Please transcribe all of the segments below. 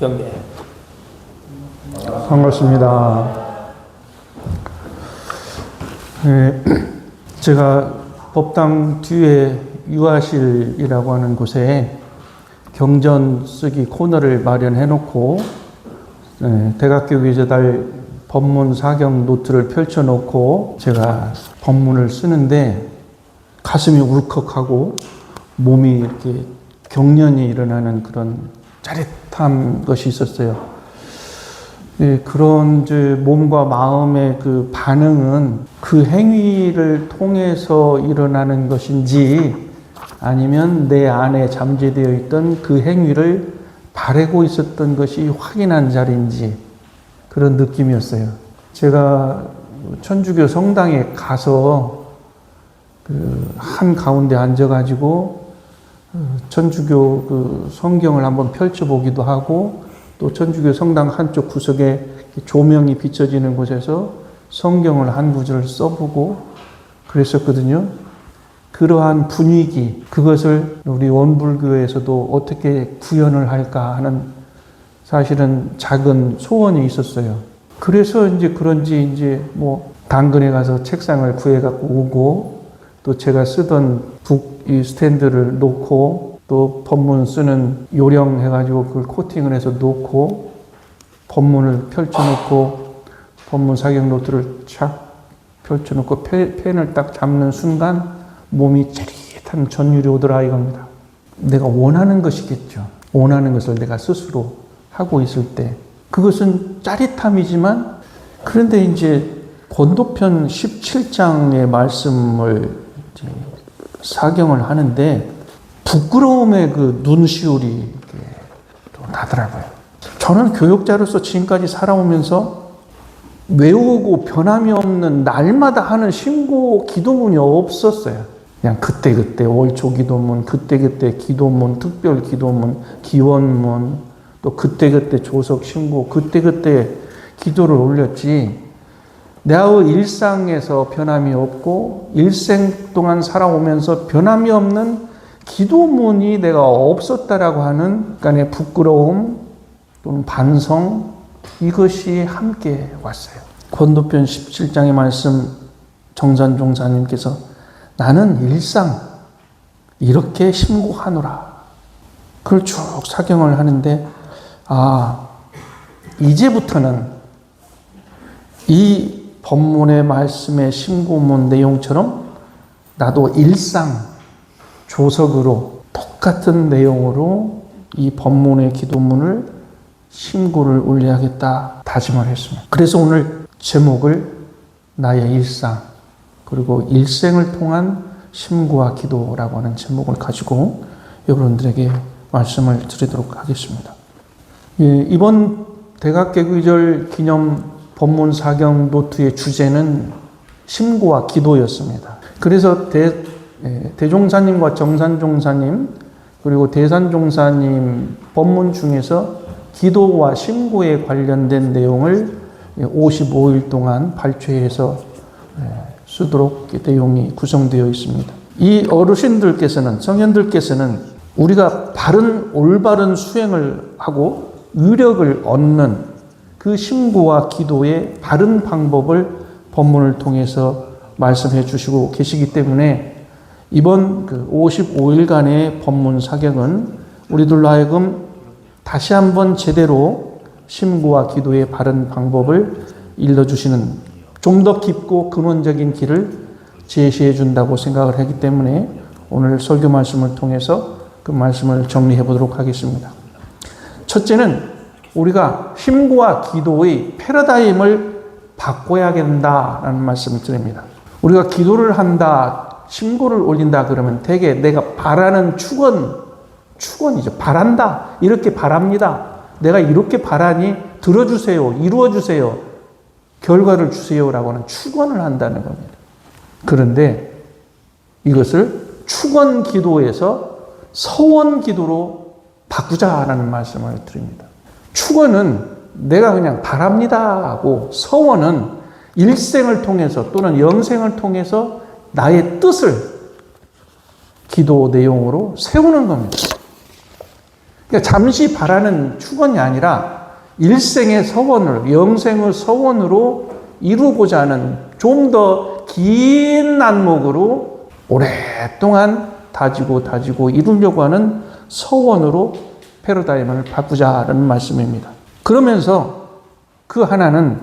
경례. 반갑습니다. 네, 제가 법당 뒤에 유아실이라고 하는 곳에 경전 쓰기 코너를 마련해 놓고 대각교계제달 법문 사경 노트를 펼쳐 놓고 제가 법문을 쓰는데 가슴이 울컥하고 몸이 이렇게 경련이 일어나는 그런 짜릿한 것이 있었어요. 그런 몸과 마음의 그 반응은 그 행위를 통해서 일어나는 것인지 아니면 내 안에 잠재되어 있던 그 행위를 바라고 있었던 것이 확인한 자리인지 그런 느낌이었어요. 제가 천주교 성당에 가서 그 한 가운데 앉아가지고 천주교 그 성경을 한번 펼쳐보기도 하고 또 천주교 성당 한쪽 구석에 조명이 비춰지는 곳에서 성경을 한 구절 써보고 그랬었거든요. 그러한 분위기, 그것을 우리 원불교에서도 어떻게 구현을 할까 하는 사실은 작은 소원이 있었어요. 그래서 그런지 뭐 당근에 가서 책상을 구해갖고 오고 또 제가 쓰던 북 이 스탠드를 놓고 또 법문 쓰는 요령 해가지고 그걸 코팅을 해서 놓고 법문을 펼쳐놓고 법문 사경 노트를 착 펼쳐놓고 펜을 딱 잡는 순간 몸이 짜릿한 전율이 오더라 이겁니다. 내가 원하는 것이겠죠. 원하는 것을 내가 스스로 하고 있을 때 그것은 짜릿함이지만 그런데 권도편 17장의 말씀을 사경을 하는데 부끄러움의 그 눈시울이 또 나더라고요. 저는 교육자로서 지금까지 살아오면서 외우고 변함이 없는 날마다 하는 신고 기도문이 없었어요. 그냥 그때그때 월초 기도문, 그때그때 기도문, 특별 기도문, 기원문, 또 그때그때 조석 신고, 그때그때 기도를 올렸지. 내가 일상에서 변함이 없고 일생 동안 살아오면서 변함이 없는 기도문이 내가 없었다라고 하는 약간의 부끄러움 또는 반성 이것이 함께 왔어요. 권도편 17장의 말씀 정산종사님께서 나는 일상 이렇게 심고하노라. 그걸 쭉 사경을 하는데 이제부터는 이 법문의 말씀의 심고문 내용처럼 나도 일상 조석으로 똑같은 내용으로 이 법문의 기도문을 심고를 올려야겠다 다짐을 했습니다. 그래서 오늘 제목을 나의 일상 그리고 일생을 통한 심고와 기도라고 하는 제목을 가지고 여러분들에게 말씀을 드리도록 하겠습니다. 이번 대각개구절 기념 법문 사경 노트의 주제는 심고와 기도였습니다. 그래서 대종사님과 정산종사님 그리고 대산종사님 법문 중에서 기도와 심고에 관련된 내용을 55일 동안 발췌해서 쓰도록 내용이 구성되어 있습니다. 이 어르신들께서는 성현들께서는 우리가 올바른 수행을 하고 위력을 얻는 그 심고와 기도의 바른 방법을 법문을 통해서 말씀해 주시고 계시기 때문에 이번 55일간의 법문 사경은 우리들로 하여금 다시 한번 제대로 심고와 기도의 바른 방법을 일러주시는 좀 더 깊고 근원적인 길을 제시해 준다고 생각을 하기 때문에 오늘 설교 말씀을 통해서 그 말씀을 정리해 보도록 하겠습니다. 첫째는 우리가 심고와 기도의 패러다임을 바꿔야 된다라는 말씀을 드립니다. 우리가 기도를 한다, 심고를 올린다 그러면 대개 내가 바라는 축원이죠. 바란다. 이렇게 바랍니다. 내가 이렇게 바라니 들어주세요. 이루어주세요. 결과를 주세요라고 하는 축원을 한다는 겁니다. 그런데 이것을 축원 기도에서 서원 기도로 바꾸자라는 말씀을 드립니다. 축원은 내가 그냥 바랍니다 하고 서원은 일생을 통해서 또는 영생을 통해서 나의 뜻을 기도 내용으로 세우는 겁니다. 그러니까 잠시 바라는 축원이 아니라 일생의 서원을, 영생의 서원으로 이루고자 하는 좀 더 긴 안목으로 오랫동안 다지고 이루려고 하는 서원으로 패러다임을 바꾸자라는 말씀입니다. 그러면서 그 하나는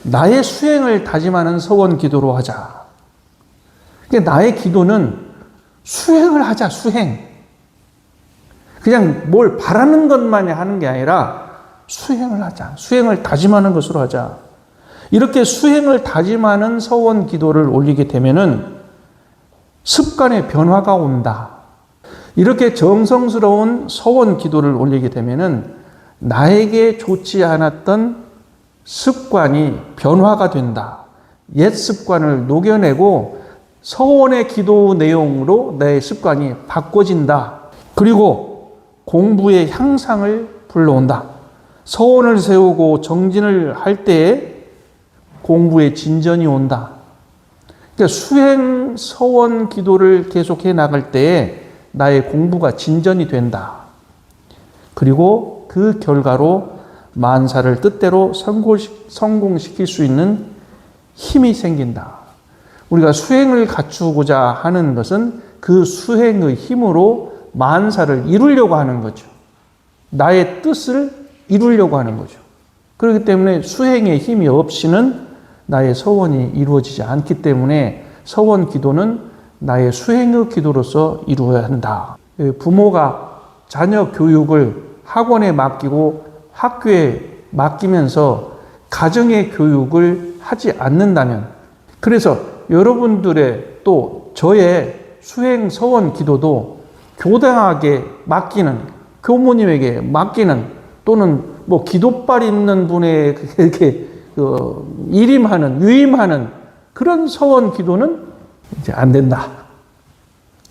나의 수행을 다짐하는 서원 기도로 하자. 그러니까 나의 기도는 수행을 하자, 수행. 그냥 뭘 바라는 것만이 하는 게 아니라 수행을 하자. 수행을 다짐하는 것으로 하자. 이렇게 수행을 다짐하는 서원 기도를 올리게 되면은 습관의 변화가 온다. 이렇게 정성스러운 서원 기도를 올리게 되면은 나에게 좋지 않았던 습관이 변화가 된다. 옛 습관을 녹여내고 서원의 기도 내용으로 내 습관이 바꿔진다. 그리고 공부의 향상을 불러온다. 서원을 세우고 정진을 할 때에 공부의 진전이 온다. 그러니까 수행 서원 기도를 계속해 나갈 때에 나의 공부가 진전이 된다. 그리고 그 결과로 만사를 뜻대로 성공시킬 수 있는 힘이 생긴다. 우리가 수행을 갖추고자 하는 것은 그 수행의 힘으로 만사를 이루려고 하는 거죠. 나의 뜻을 이루려고 하는 거죠. 그렇기 때문에 수행의 힘이 없이는 나의 서원이 이루어지지 않기 때문에 서원 기도는 나의 수행의 기도로서 이루어야 한다. 부모가 자녀 교육을 학원에 맡기고 학교에 맡기면서 가정의 교육을 하지 않는다면, 그래서 여러분들의 또 저의 수행 서원 기도도 교당에게 맡기는, 교모님에게 맡기는, 또는 뭐 기도빨 있는 분에 이렇게 일임하는, 위임하는 그런 서원 기도는 이제 안 된다.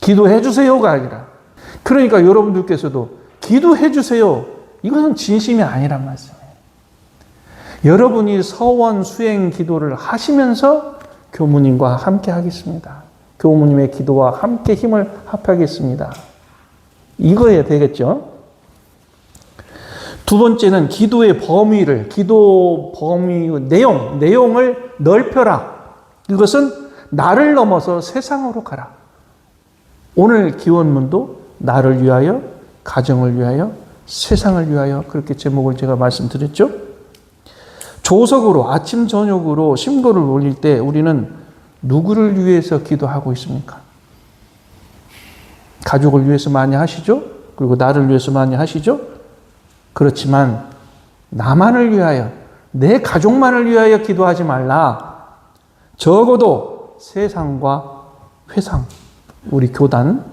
기도해 주세요가 아니라. 그러니까 여러분들께서도 기도해 주세요. 이것은 진심이 아니란 말씀이에요. 여러분이 서원 수행 기도를 하시면서 교무님과 함께 하겠습니다. 교무님의 기도와 함께 힘을 합하겠습니다. 이거야 되겠죠? 두 번째는 기도의 범위를, 기도 범위의 내용을 넓혀라. 이것은 나를 넘어서 세상으로 가라. 오늘 기원문도 나를 위하여, 가정을 위하여, 세상을 위하여, 그렇게 제목을 제가 말씀드렸죠. 조석으로 아침 저녁으로 심도를 올릴 때 우리는 누구를 위해서 기도하고 있습니까? 가족을 위해서 많이 하시죠? 그리고 나를 위해서 많이 하시죠? 그렇지만 나만을 위하여, 내 가족만을 위하여 기도하지 말라. 적어도 세상과 회상, 우리 교단,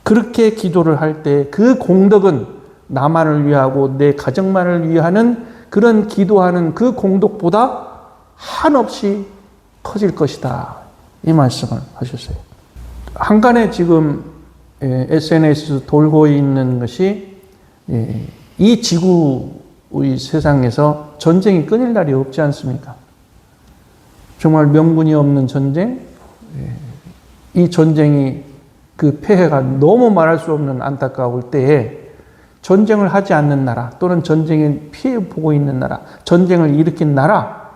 그렇게 기도를 할 때 그 공덕은 나만을 위하고 내 가정만을 위하는 그런 기도하는 그 공덕보다 한없이 커질 것이다. 이 말씀을 하셨어요. 한간에 지금 SNS 돌고 있는 것이 이 지구의 세상에서 전쟁이 끊일 날이 없지 않습니까? 정말 명분이 없는 전쟁, 이 전쟁이 그 폐해가 너무 말할 수 없는 안타까울 때에 전쟁을 하지 않는 나라, 또는 전쟁에 피해 보고 있는 나라, 전쟁을 일으킨 나라,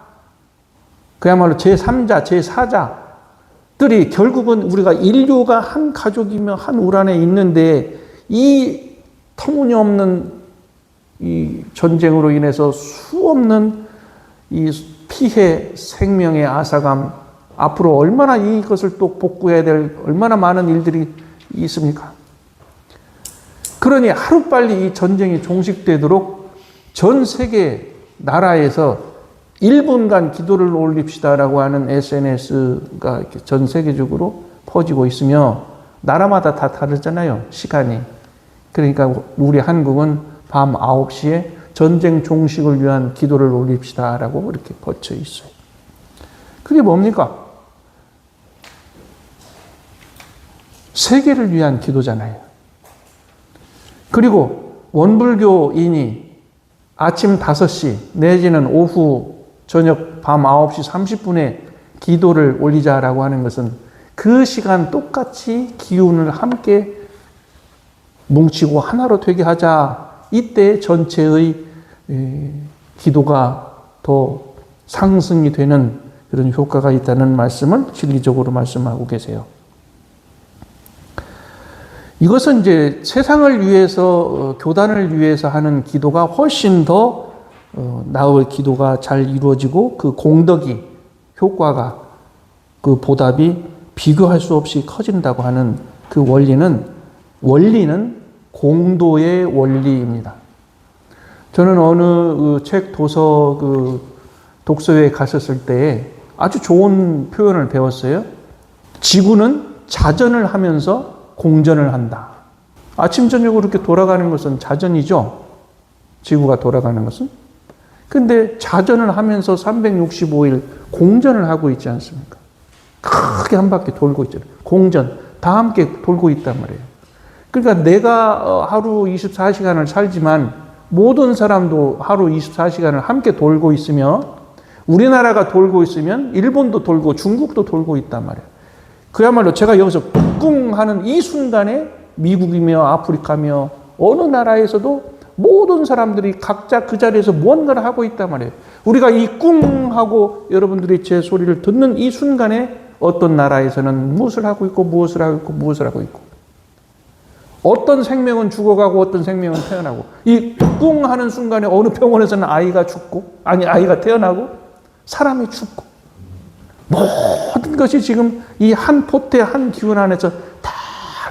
그야말로 제3자, 제4자들이 결국은 우리가 인류가 한 가족이며 한 울 안에 있는데 이 터무니없는 이 전쟁으로 인해서 수없는 이 피해, 생명의 앗아감, 앞으로 얼마나 이것을 또 복구해야 될 얼마나 많은 일들이 있습니까? 그러니 하루빨리 이 전쟁이 종식되도록 전 세계 나라에서 1분간 기도를 올립시다라고 하는 SNS가 이렇게 전 세계적으로 퍼지고 있으며, 나라마다 다 다르잖아요, 시간이. 그러니까 우리 한국은 밤 9시에 전쟁 종식을 위한 기도를 올립시다라고 이렇게 퍼져 있어요. 그게 뭡니까? 세계를 위한 기도잖아요. 그리고 원불교인이 아침 5시 내지는 오후 저녁 밤 9시 30분에 기도를 올리자라고 하는 것은 그 시간 똑같이 기운을 함께 뭉치고 하나로 되게 하자. 이때 전체의 기도가 더 상승이 되는 그런 효과가 있다는 말씀을 진리적으로 말씀하고 계세요. 이것은 이제 세상을 위해서, 교단을 위해서 하는 기도가 훨씬 더 나을 기도가 잘 이루어지고 그 공덕이, 효과가, 그 보답이 비교할 수 없이 커진다고 하는 그 원리는 공도의 원리입니다. 저는 어느 책 도서 독서회에 갔었을 때 아주 좋은 표현을 배웠어요. 지구는 자전을 하면서 공전을 한다. 아침 저녁으로 이렇게 돌아가는 것은 자전이죠. 지구가 돌아가는 것은. 근데 자전을 하면서 365일 공전을 하고 있지 않습니까? 크게 한 바퀴 돌고 있잖아요. 공전, 다 함께 돌고 있단 말이에요. 그러니까 내가 하루 24시간을 살지만 모든 사람도 하루 24시간을 함께 돌고 있으며, 우리나라가 돌고 있으면 일본도 돌고 중국도 돌고 있단 말이에요. 그야말로 제가 여기서 뿡 하는 이 순간에 미국이며 아프리카며 어느 나라에서도 모든 사람들이 각자 그 자리에서 무언가를 하고 있단 말이에요. 우리가 이 꿍 하고 여러분들이 제 소리를 듣는 이 순간에 어떤 나라에서는 무엇을 하고 있고 무엇을 하고 있고 무엇을 하고 있고, 어떤 생명은 죽어가고 어떤 생명은 태어나고, 이 꿍 하는 순간에 어느 병원에서는 아이가 태어나고 사람이 죽고, 모든 것이 지금 이 한 포트 한 기운 안에서 다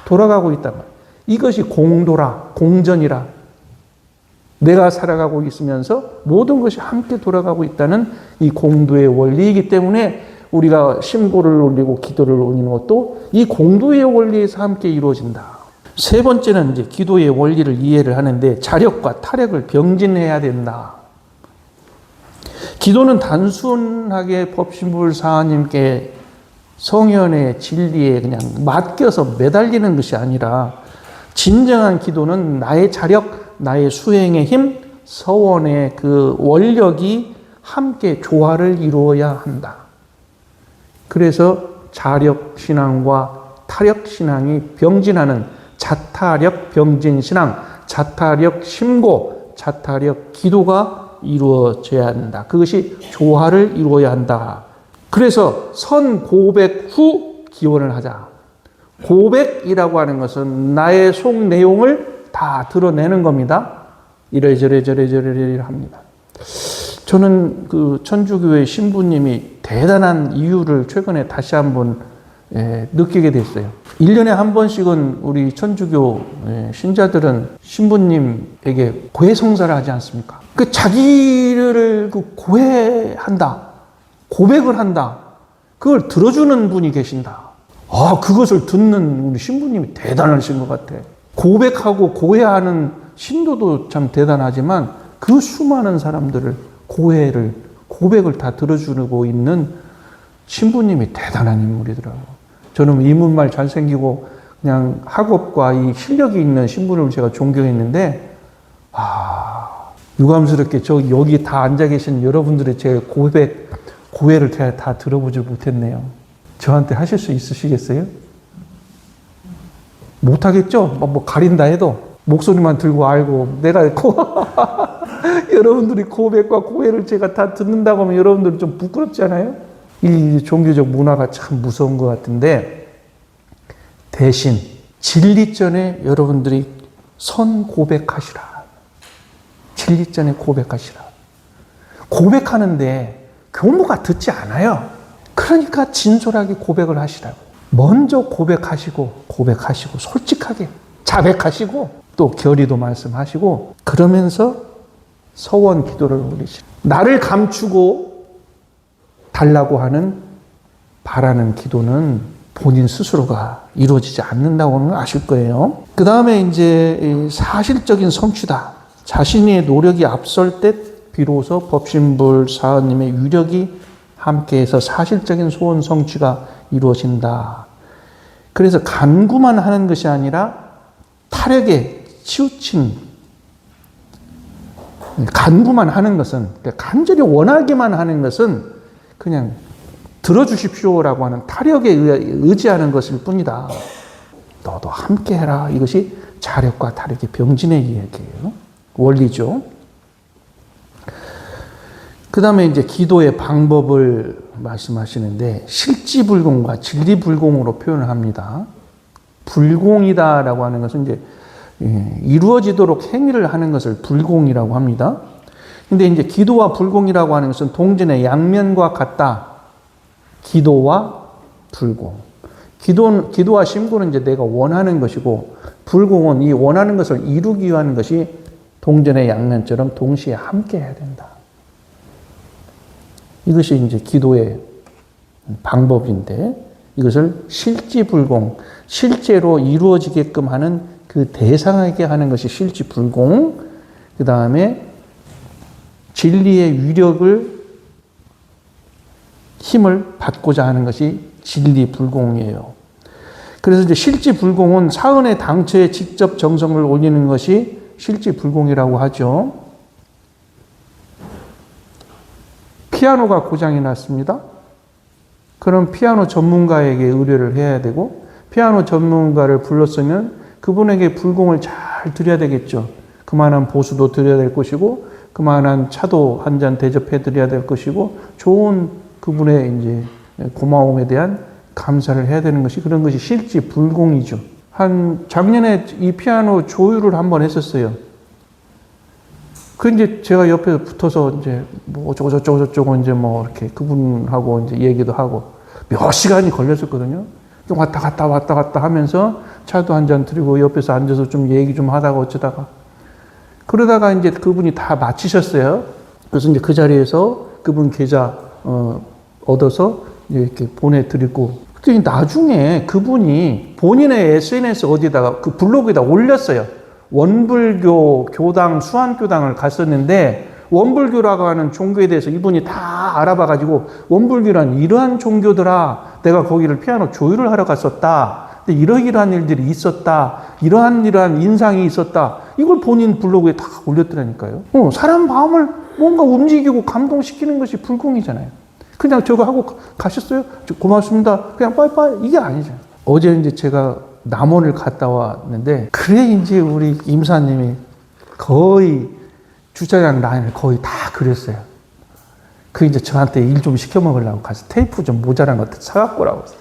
돌아가고 있단 말이에요. 이것이 공도라, 공전이라. 내가 살아가고 있으면서 모든 것이 함께 돌아가고 있다는 이 공도의 원리이기 때문에 우리가 심고를 올리고 기도를 올리는 것도 이 공도의 원리에서 함께 이루어진다. 세 번째는 이제 기도의 원리를 이해를 하는데, 자력과 타력을 병진해야 된다. 기도는 단순하게 법신불 사하님께 성현의 진리에 그냥 맡겨서 매달리는 것이 아니라, 진정한 기도는 나의 자력, 나의 수행의 힘, 서원의 그 원력이 함께 조화를 이루어야 한다. 그래서 자력신앙과 타력신앙이 병진하는 자타력 병진신앙, 자타력 심고, 자타력 기도가 이루어져야 한다. 그것이 조화를 이루어야 한다. 그래서 선 고백 후 기원을 하자. 고백이라고 하는 것은 나의 속 내용을 다 드러내는 겁니다. 이래저래 합니다. 저는 그 천주교회 신부님이 대단한 이유를 최근에 다시 한번 느끼게 됐어요. 1년에 한 번씩은 우리 천주교 신자들은 신부님에게 고해성사를 하지 않습니까? 그 자기를 고해한다, 고백을 한다, 그걸 들어주는 분이 계신다. 그것을 듣는 우리 신부님이 대단하신 것 같아. 고백하고 고해하는 신도도 참 대단하지만 그 수많은 사람들을 고백을 다 들어주고 있는 신부님이 대단한 인물이더라고요. 저는 이문말 잘생기고 그냥 학업과 이 실력이 있는 신부를 제가 존경했는데, 유감스럽게 여기 다 앉아 계신 여러분들의 제 고해를 제가 다 들어보지 못했네요. 저한테 하실 수 있으시겠어요? 못하겠죠? 뭐 가린다 해도 목소리만 들고 알고, 내가 여러분들이 고백과 고해를 제가 다 듣는다고 하면 여러분들은 좀 부끄럽지 않아요? 이 종교적 문화가 참 무서운 것 같은데, 대신 진리전에 여러분들이 선 고백하시라. 진리전에 고백하시라. 고백하는데 교무가 듣지 않아요. 그러니까 진솔하게 고백을 하시라고. 먼저 고백하시고 솔직하게 자백하시고 또 결의도 말씀하시고, 그러면서 서원 기도를 올리시라. 나를 감추고 달라고 하는 바라는 기도는 본인 스스로가 이루어지지 않는다고 하는 걸 아실 거예요. 그 다음에 이제 사실적인 성취다. 자신의 노력이 앞설 때 비로소 법신불 사하님의 유력이 함께해서 사실적인 소원 성취가 이루어진다. 그래서 간구만 하는 것이 아니라 타력에 치우친, 간구만 하는 것은, 간절히 원하기만 하는 것은 그냥 들어주십시오라고 하는 타력에 의지하는 것일 뿐이다. 너도 함께 해라. 이것이 자력과 다르게 병진의 이야기예요. 원리죠. 그 다음에 이제 기도의 방법을 말씀하시는데 실지불공과 진리불공으로 표현을 합니다. 불공이다라고 하는 것은 이제 이루어지도록 행위를 하는 것을 불공이라고 합니다. 근데 이제 기도와 불공이라고 하는 것은 동전의 양면과 같다. 기도와 불공. 기도와 심구는 이제 내가 원하는 것이고, 불공은 이 원하는 것을 이루기 위한 것이 동전의 양면처럼 동시에 함께 해야 된다. 이것이 이제 기도의 방법인데, 이것을 실지불공, 실제로 이루어지게끔 하는 그 대상에게 하는 것이 실지불공, 그 다음에 진리의 위력을, 힘을 받고자 하는 것이 진리불공이에요. 그래서 이제 실지불공은 사은의 당처에 직접 정성을 올리는 것이 실지불공이라고 하죠. 피아노가 고장이 났습니다. 그럼 피아노 전문가에게 의뢰를 해야 되고, 피아노 전문가를 불렀으면 그분에게 불공을 잘 드려야 되겠죠. 그만한 보수도 드려야 될 것이고, 그만한 차도 한 잔 대접해 드려야 될 것이고, 좋은 그분의 이제 고마움에 대한 감사를 해야 되는 것이, 그런 것이 실지불공이죠. 작년에 이 피아노 조율을 한번 했었어요. 그 이제 제가 옆에 붙어서 이제 뭐 어쩌고 이제 뭐 이렇게 그분하고 이제 얘기도 하고 몇 시간이 걸렸었거든요. 좀 왔다 갔다 하면서 차도 한 잔 드리고 옆에서 앉아서 좀 얘기 좀 하다가 어쩌다가 그러다가 이제 그분이 다 마치셨어요. 그래서 이제 그 자리에서 그분 계좌 얻어서 이렇게 보내드리고, 그랬더니 나중에 그분이 본인의 SNS 어디다가 그 블로그에다 올렸어요. 원불교 교당, 수안교당을 갔었는데 원불교라고 하는 종교에 대해서 이분이 다 알아봐가지고, 원불교란 이러한 종교더라. 내가 거기를 피아노 조율을 하러 갔었다. 근데 이러이러한 일들이 있었다. 이러한 인상이 있었다. 이걸 본인 블로그에 다 올렸더라니까요. 사람 마음을 뭔가 움직이고 감동시키는 것이 불공이잖아요. 그냥 저거 하고 가셨어요? 고맙습니다. 그냥 빠이빠이. 이게 아니잖아요. 어제 이제 제가 남원을 갔다 왔는데, 그래 이제 우리 임사님이 거의 주차장 라인을 거의 다 그렸어요. 그 이제 저한테 일 좀 시켜 먹으려고 가서 테이프 좀 모자란 것 사갖고 오라고 했어요.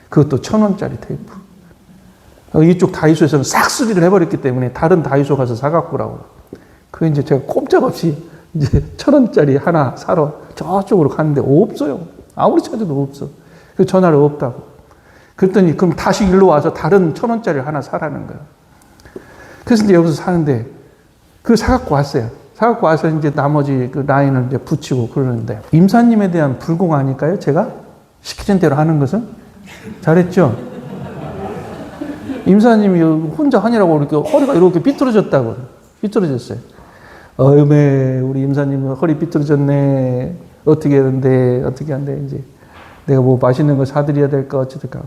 그것도 1,000원짜리 테이프. 이쪽 다이소에서는 싹 수리를 해버렸기 때문에 다른 다이소 가서 사갖고 오라고. 그 이제 제가 꼼짝없이 이제 1,000원짜리 하나 사러 저쪽으로 갔는데 없어요. 아무리 찾아도 없어. 그래서 전화를 없다고. 그랬더니 그럼 다시 일로 와서 다른 1,000원짜리 하나 사라는 거예요. 그래서 이제 여기서 사는데 그걸 사갖고 왔어요. 사갖고 와서 이제 나머지 그 라인을 이제 붙이고 그러는데, 임사님에 대한 불공 아닐까요? 제가 시키는 대로 하는 것은? 잘했죠? 임사님이 혼자 하느라고 이렇게 허리가 이렇게 삐뚤어졌다고. 삐뚤어졌어요. 어메, 우리 임사님 허리 삐뚤어졌네. 어떻게 하는데, 이제 내가 뭐 맛있는 거 사드려야 될까, 어쩌될까.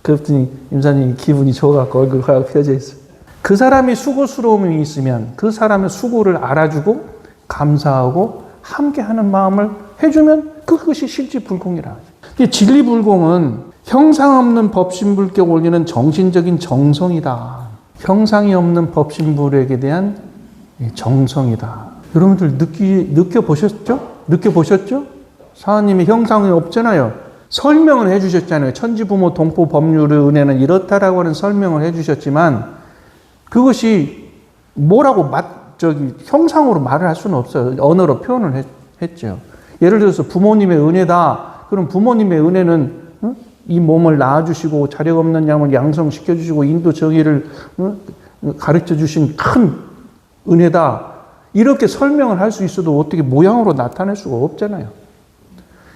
그랬더니 임사님이 기분이 좋아갖고 얼굴 화가 펴져 있어요. 그 사람이 수고스러움이 있으면 그 사람의 수고를 알아주고 감사하고 함께하는 마음을 해주면 그것이 실지불공이라 하죠. 진리불공은 형상 없는 법신불께 올리는 정신적인 정성이다. 형상이 없는 법신불에게 대한 정성이다. 여러분들 느껴보셨죠? 사하님이 형상이 없잖아요. 설명을 해주셨잖아요. 천지부모 동포 법률의 은혜는 이렇다라고 하는 설명을 해주셨지만, 그것이 뭐라고 형상으로 말을 할 수는 없어요. 언어로 표현을 했죠. 예를 들어서 부모님의 은혜다. 그럼 부모님의 은혜는 이 몸을 낳아주시고 자력 없는 양을 양성시켜주시고 인도 정의를 가르쳐주신 큰 은혜다. 이렇게 설명을 할 수 있어도 어떻게 모양으로 나타낼 수가 없잖아요.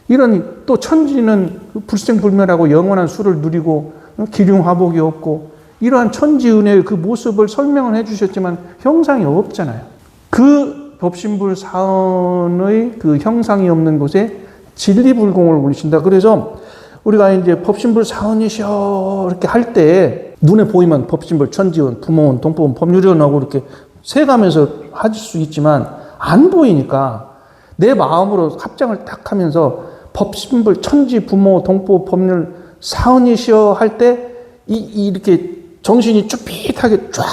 이런 또 천지는 불생불멸하고 영원한 수를 누리고 기륭화복이 없고, 이러한 천지 은혜의 그 모습을 설명을 해주셨지만 형상이 없잖아요. 그 법신불 사언의 그 형상이 없는 곳에 진리불공을 올리신다. 그래서 우리가 이제 법신불 사언이시여 이렇게 할 때 눈에 보이면 법신불, 천지원, 부모원, 동포원, 법률위원하고 이렇게 세가면서 하실 수 있지만 안 보이니까 내 마음으로 합장을 딱 하면서 법신불, 천지, 부모, 동포, 법률 사언이시여 할 때 이렇게 정신이 쭈삣하게 쫙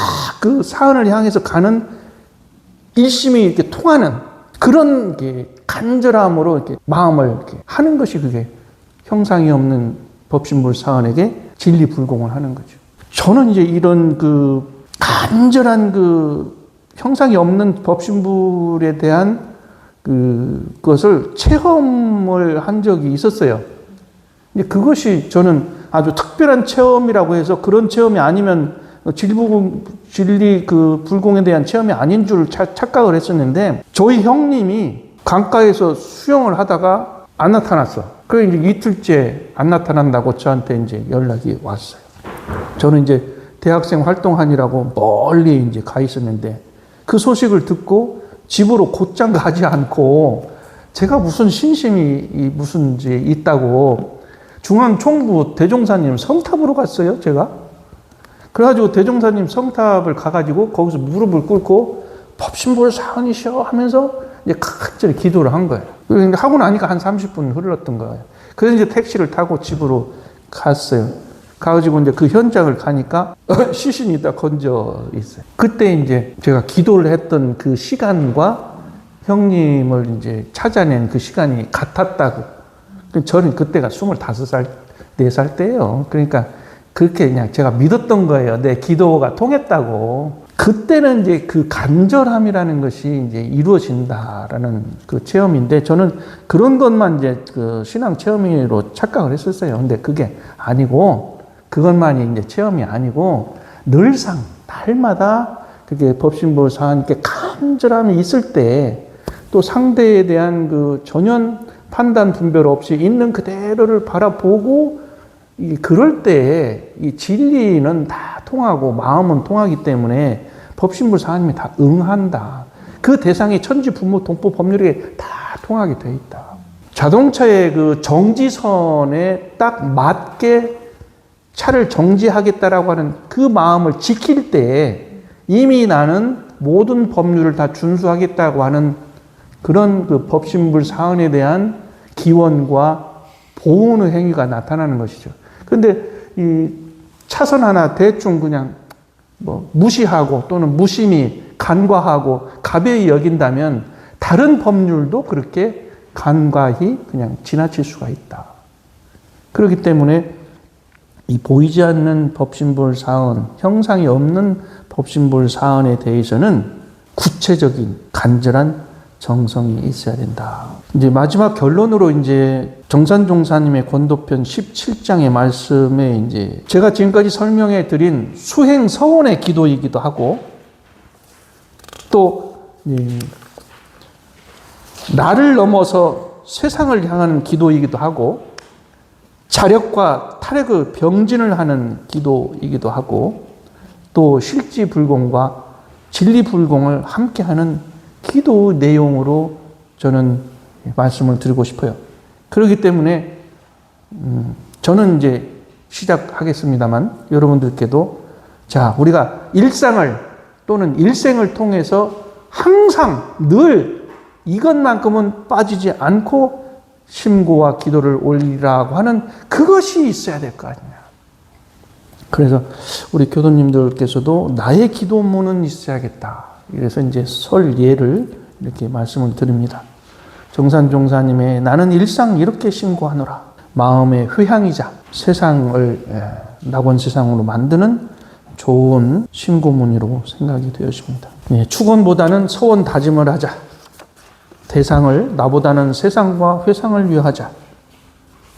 그 사은을 향해서 가는 일심이 이렇게 통하는 그런 게 간절함으로 이렇게 마음을 이렇게 하는 것이 그게 형상이 없는 법신불 사은에게 진리불공을 하는 거죠. 저는 이제 이런 그 간절한 그 형상이 없는 법신불에 대한 그것을 체험을 한 적이 있었어요. 근데 그것이 저는 아주 특별한 체험이라고 해서 그런 체험이 아니면 진리 그 불공에 대한 체험이 아닌 줄 착각을 했었는데 저희 형님이 강가에서 수영을 하다가 안 나타났어. 그래 이제 이틀째 안 나타난다고 저한테 이제 연락이 왔어요. 저는 이제 대학생 활동하느라고 멀리 이제 가 있었는데 그 소식을 듣고 집으로 곧장 가지 않고 제가 무슨 신심이 무슨 이제 있다고 중앙총부 대종사님 성탑으로 갔어요, 제가. 그래가지고 대종사님 성탑을 가가지고 거기서 무릎을 꿇고 법신불 사은이시여 하면서 이제 간절히 기도를 한 거예요. 그런데 하고 나니까 한 30분 흘렀던 거예요. 그래서 이제 택시를 타고 집으로 갔어요. 가가지고 이제 그 현장을 가니까 시신이 딱 건져 있어요. 그때 이제 제가 기도를 했던 그 시간과 형님을 이제 찾아낸 그 시간이 같았다고. 저는 그때가 25살, 4살 때예요. 그러니까 그렇게 그냥 제가 믿었던 거예요. 내 기도가 통했다고. 그때는 이제 그 간절함이라는 것이 이제 이루어진다라는 그 체험인데 저는 그런 것만 이제 그 신앙 체험으로 착각을 했었어요. 근데 그게 아니고 그것만이 이제 체험이 아니고 늘상 날마다 그게 법신불 사은께 간절함이 있을 때 또 상대에 대한 그 전혀 판단 분별 없이 있는 그대로를 바라보고 그럴 때 이 진리는 다 통하고 마음은 통하기 때문에 법신불 사은님이 다 응한다. 그 대상이 천지 부모 동포 법률에 다 통하게 돼 있다. 자동차의 그 정지선에 딱 맞게 차를 정지하겠다라고 하는 그 마음을 지킬 때 이미 나는 모든 법률을 다 준수하겠다고 하는 그런 그 법신불 사은에 대한 기원과 보호의 행위가 나타나는 것이죠. 그런데 이 차선 하나 대충 그냥 뭐 무시하고 또는 무심히 간과하고 가벼이 여긴다면 다른 법률도 그렇게 간과히 그냥 지나칠 수가 있다. 그렇기 때문에 이 보이지 않는 법신불 사은, 형상이 없는 법신불 사은에 대해서는 구체적인 간절한 정성이 있어야 된다. 이제 마지막 결론으로 이제 정산종사님의 권도편 17장의 말씀에 이제 제가 지금까지 설명해 드린 수행 서원의 기도이기도 하고 또 나를 넘어서 세상을 향하는 기도이기도 하고 자력과 타력을 병진을 하는 기도이기도 하고 또 실지불공과 진리불공을 함께하는 기도 내용으로 저는 말씀을 드리고 싶어요. 그렇기 때문에 저는 이제 시작하겠습니다만 여러분들께도 자, 우리가 일상을 또는 일생을 통해서 항상 늘 이것만큼은 빠지지 않고 심고와 기도를 올리라고 하는 그것이 있어야 될 거 아니냐. 그래서 우리 교도님들께서도 나의 기도문은 있어야겠다. 그래서 이제 설 예를 이렇게 말씀을 드립니다. 정산종사님의 나는 일상 이렇게 신고하노라. 마음의 회향이자 세상을 낙원 세상으로 만드는 좋은 신고문으로 생각이 되었습니다. 축원보다는 서원 다짐을 하자. 대상을 나보다는 세상과 회상을 위하자.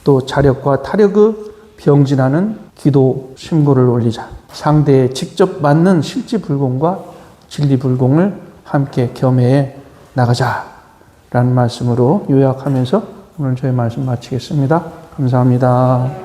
또 자력과 타력의 병진하는 기도 신고를 올리자. 상대에 직접 맞는 실지불공과 진리불공을 함께 겸해 나가자 라는 말씀으로 요약하면서 오늘 저의 말씀 마치겠습니다. 감사합니다.